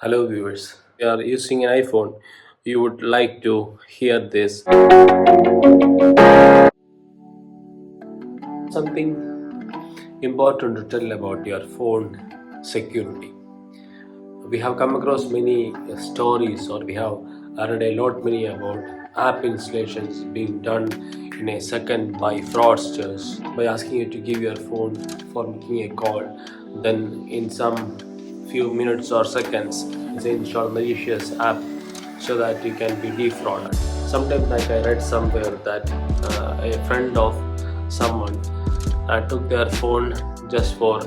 Hello viewers, if you are using an iPhone, you would like to hear this. Something important to tell about your phone security. We have come across many stories, or we have read a lot many about app installations being done in a second by fraudsters by asking you to give your phone for making a call. Then in some few minutes or seconds, they install malicious app so that you can be defrauded. Sometimes, like I read somewhere that a friend of someone took their phone just for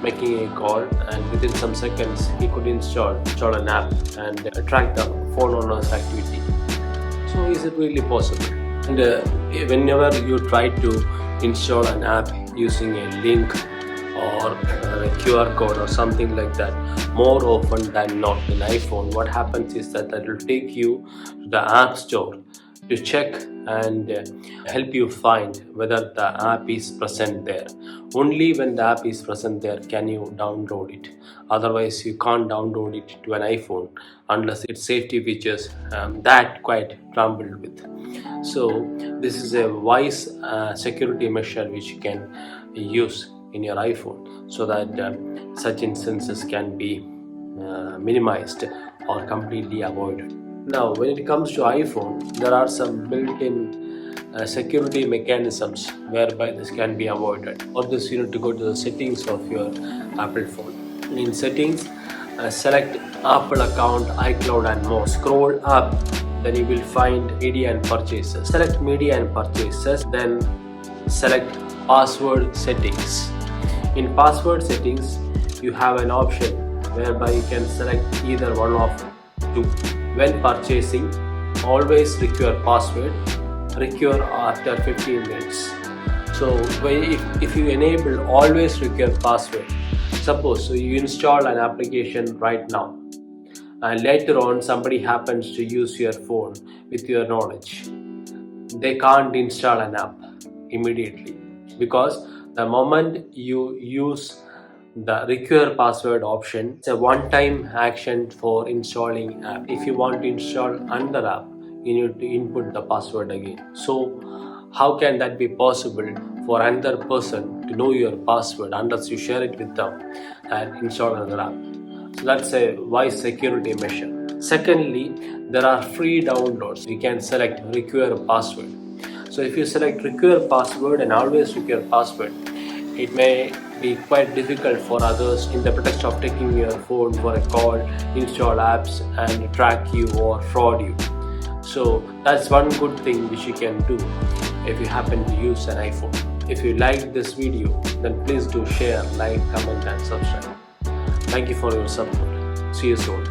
making a call, and within some seconds he could install an app and track the phone owner's activity. So is it really possible? And whenever you try to install an app using a link or a QR code or something like that, more often than not in iPhone, what happens is that will take you to the app store to check and help you find whether the app is present there. Only when the app is present there can you download it. Otherwise, you can't download it to an iPhone unless its safety features that quite crumbled with. So this is a wise security measure which you can use in your iPhone so that such instances can be minimized or completely avoided. Now, when it comes to iPhone, there are some built-in security mechanisms whereby this can be avoided. For this, you need to go to the settings of your Apple phone. In settings, select Apple account, iCloud and more. Scroll up, then you will find media and purchases. Select media and purchases, then select password settings. In password settings, you have an option whereby you can select either one of two. When purchasing, always require password, require after 15 minutes. So if you enable always require password, suppose you install an application right now and later on somebody happens to use your phone with your knowledge, they can't install an app immediately, because the moment you use the require password option, it's a one-time action for installing app. If you want to install another app, you need to input the password again. So how can that be possible for another person to know your password unless you share it with them and install another app? So that's a wise security measure. Secondly, there are free downloads. You can select require password. So if you select require password and always require password, it may be quite difficult for others in the pretext of taking your phone for a call, install apps and track you or fraud you. So that's one good thing which you can do if you happen to use an iPhone. If you liked this video, then please do share, like, comment and subscribe. Thank you for your support. See you soon.